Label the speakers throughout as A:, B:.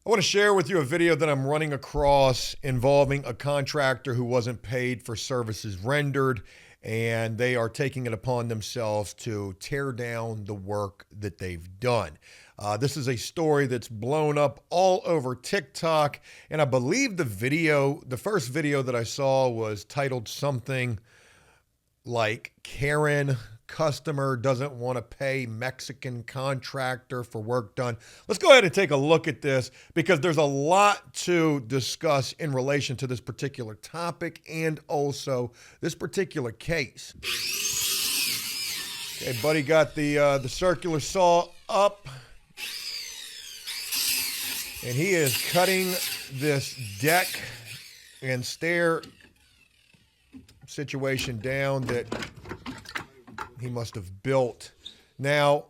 A: I want to share with you a video that I'm running across involving a contractor who wasn't paid for services rendered, and they are taking it upon themselves to tear down the work that they've done. This is a story that's blown up all over TikTok, and I believe the first video that I saw was titled something like Karen customer doesn't want to pay Mexican contractor for work done. Let's go ahead and take a look at this because there's a lot to discuss in relation to this particular topic and also this particular case. Okay, buddy got the circular saw up and he is cutting this deck and stair situation down that he must have built. Now,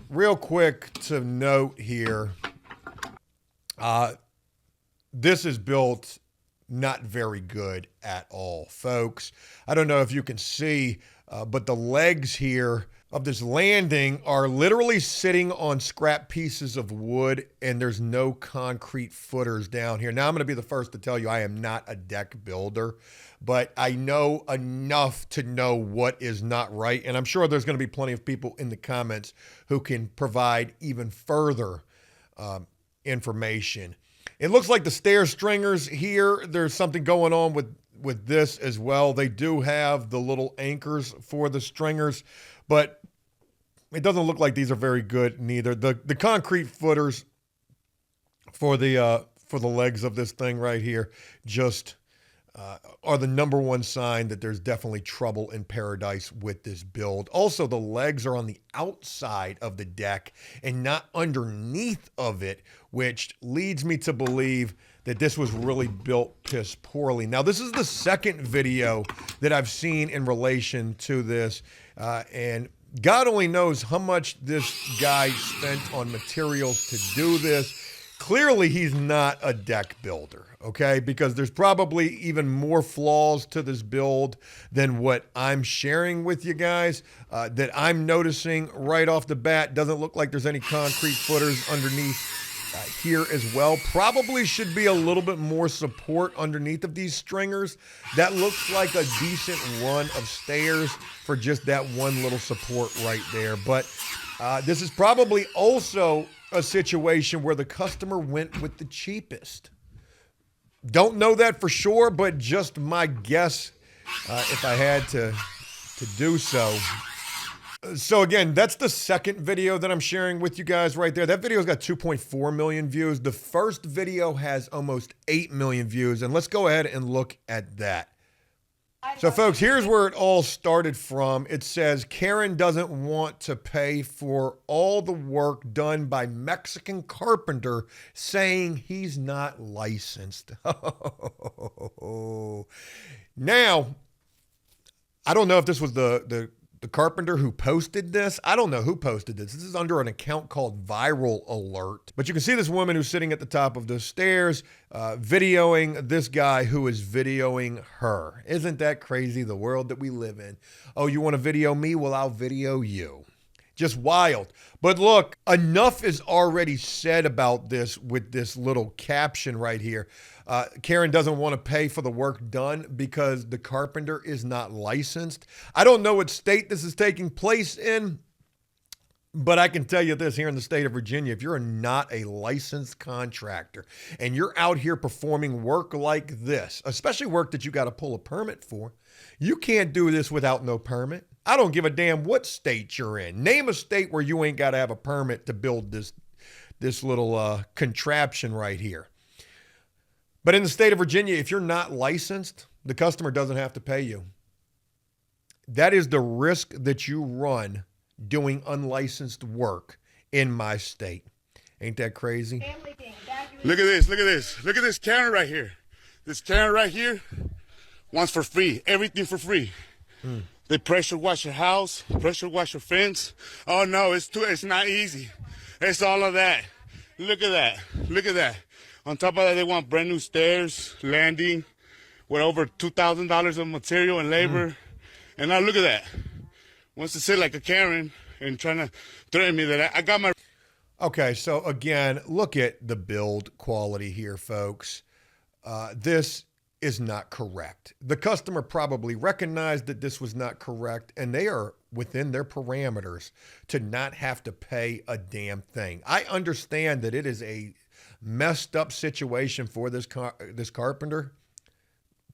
A: real quick to note here, this is built not very good at all, folks. I don't know if you can see, but the legs here of this landing are literally sitting on scrap pieces of wood, and there's no concrete footers down here. Now, I'm going to be the first to tell you I am not a deck builder, but I know enough to know what is not right, and I'm sure there's going to be plenty of people in the comments who can provide even further information. It looks like the stair stringers here, there's something going on with this as well. They do have the little anchors for the stringers, but it doesn't look like these are very good neither. The concrete footers for the legs of this thing right here just are the number one sign that there's definitely trouble in paradise with this build. Also, the legs are on the outside of the deck and not underneath of it, which leads me to believe that this was really built piss poorly. Now, this is the second video that I've seen in relation to this, and God only knows how much this guy spent on materials to do this. Clearly, he's not a deck builder, okay? Because there's probably even more flaws to this build than what I'm sharing with you guys that I'm noticing right off the bat. Doesn't look like there's any concrete footers underneath here as well. Probably should be a little bit more support underneath of these stringers. That looks like a decent run of stairs for just that one little support right there. But this is probably also a situation where the customer went with the cheapest. Don't know that for sure, but just my guess if I had to do so. So again, that's the second video that I'm sharing with you guys right there. That video's got 2.4 million views. The first video has almost 8 million views. And let's go ahead and look at that. So folks, here's where it all started from. It says Karen doesn't want to pay for all the work done by Mexican carpenter, saying he's not licensed. Now, I don't know if this was the carpenter who posted this. I don't know who posted this. This is under an account called Viral Alert. But you can see this woman who's sitting at the top of the stairs videoing this guy who is videoing her. Isn't that crazy, the world that we live in? Oh, you want to video me? Well, I'll video you. Just wild. But look, enough is already said about this with this little caption right here. Karen doesn't want to pay for the work done because the carpenter is not licensed. I don't know what state this is taking place in, but I can tell you this, here in the state of Virginia, if you're not a licensed contractor and you're out here performing work like this, especially work that you got to pull a permit for, you can't do this without no permit. I don't give a damn what state you're in. Name a state where you ain't got to have a permit to build this little contraption right here. But in the state of Virginia, if you're not licensed, the customer doesn't have to pay you. That is the risk that you run doing unlicensed work in my state. Ain't that crazy?
B: Look at this, look at this. Look at this Karen right here. This Karen right here wants for free, everything for free. They pressure wash your house, pressure wash your fence. Oh no, it's not easy. It's all of that. Look at that, look at that. On top of that, they want brand new stairs, landing, with over $2,000 of material and labor. And now look at that. Wants to sit like a Karen and trying to threaten me that I got my...
A: Okay, so again, look at the build quality here, folks. This is not correct. The customer probably recognized that this was not correct, and they are within their parameters to not have to pay a damn thing. I understand that it is a messed up situation for this carpenter,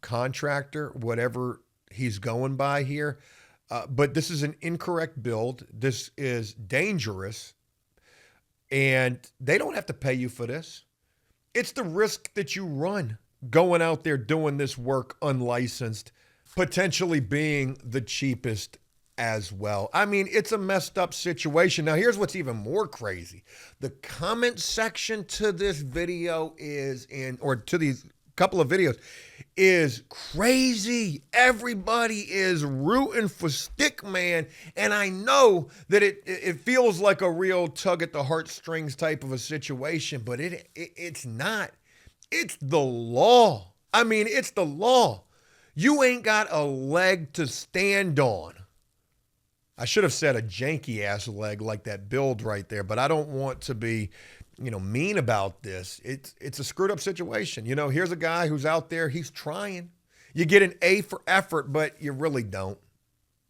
A: contractor, whatever he's going by here. But this is an incorrect build. This is dangerous, and they don't have to pay you for this. It's the risk that you run going out there doing this work unlicensed, potentially being the cheapest as well. I mean, it's a messed up situation. Now, here's what's even more crazy. The comment section to this video to these couple of videos is crazy. Everybody is rooting for Stickman, and I know that it feels like a real tug at the heartstrings type of a situation, but it's not. It's the law. I mean, it's the law. You ain't got a leg to stand on. I should have said a janky ass leg like that build right there, but I don't want to be, mean about this. It's a screwed up situation. Here's a guy who's out there, he's trying. You get an A for effort, but you really don't.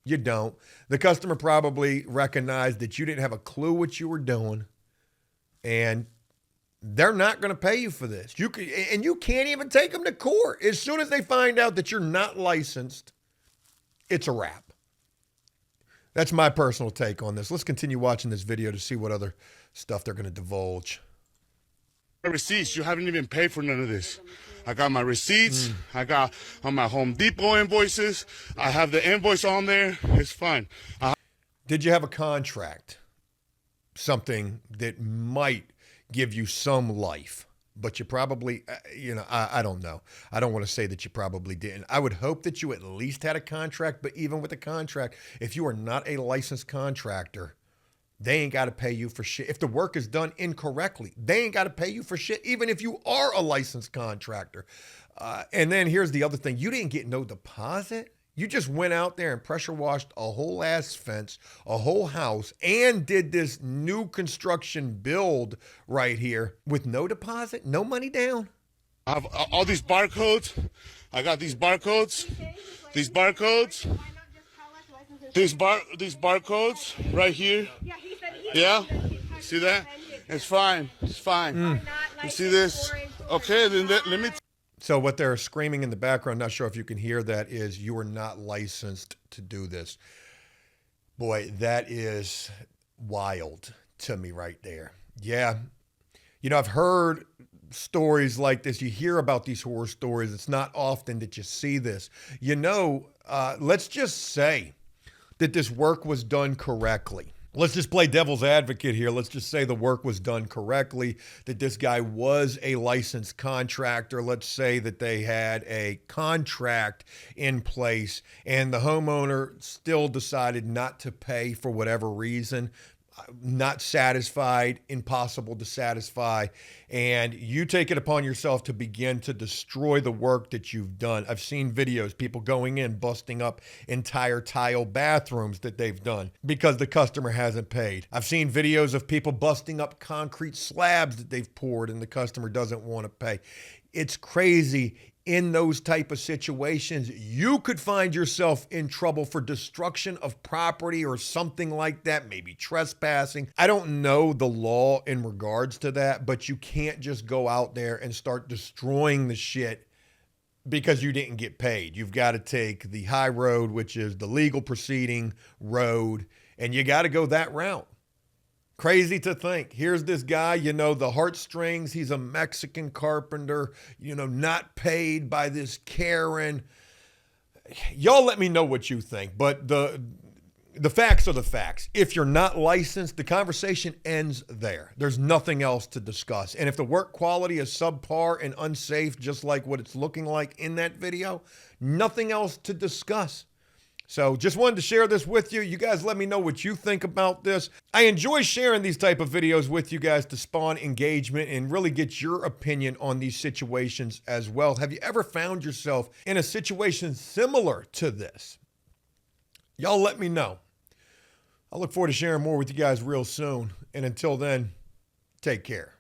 A: You don't. The customer probably recognized that you didn't have a clue what you were doing, and they're not going to pay you for this. You can't even take them to court. As soon as they find out that you're not licensed, it's a wrap. That's my personal take on this. Let's continue watching this video to see what other stuff they're going to divulge.
B: Receipts, you haven't even paid for none of this. I got my receipts. I got on my Home Depot invoices. I have the invoice on there. It's fine.
A: Did you have a contract? Something that might give you some life, but you probably, I don't know. I don't want to say that you probably didn't. I would hope that you at least had a contract, but even with a contract, if you are not a licensed contractor, they ain't got to pay you for shit. If the work is done incorrectly, they ain't got to pay you for shit, even if you are a licensed contractor. And then here's the other thing. You didn't get no deposit. You just went out there and pressure washed a whole ass fence, a whole house, and did this new construction build right here with no deposit, no money down.
B: I have all these barcodes. I got these barcodes. These barcodes. These barcodes right here. Yeah? See that? It's fine. It's fine. You see this? Okay, then let me...
A: So what they're screaming in the background, not sure if you can hear that, is you are not licensed to do this. Boy, that is wild to me right there. Yeah. I've heard stories like this. You hear about these horror stories. It's not often that you see this. Let's just say that this work was done correctly. Let's just play devil's advocate here. Let's just say the work was done correctly, that this guy was a licensed contractor. Let's say that they had a contract in place and the homeowner still decided not to pay for whatever reason, not satisfied, impossible to satisfy, and you take it upon yourself to begin to destroy the work that you've done. I've seen videos, people going in, busting up entire tile bathrooms that they've done because the customer hasn't paid. I've seen videos of people busting up concrete slabs that they've poured and the customer doesn't want to pay. It's crazy. In those type of situations, you could find yourself in trouble for destruction of property or something like that, maybe trespassing. I don't know the law in regards to that, but you can't just go out there and start destroying the shit because you didn't get paid. You've got to take the high road, which is the legal proceeding road, and you got to go that route. Crazy to think. Here's this guy, the heartstrings. He's a Mexican carpenter, not paid by this Karen. Y'all let me know what you think. But the facts are the facts. If you're not licensed, the conversation ends there. There's nothing else to discuss. And if the work quality is subpar and unsafe, just like what it's looking like in that video, nothing else to discuss. So just wanted to share this with you. You guys let me know what you think about this. I enjoy sharing these type of videos with you guys to spawn engagement and really get your opinion on these situations as well. Have you ever found yourself in a situation similar to this? Y'all let me know. I look forward to sharing more with you guys real soon. And until then, Take care.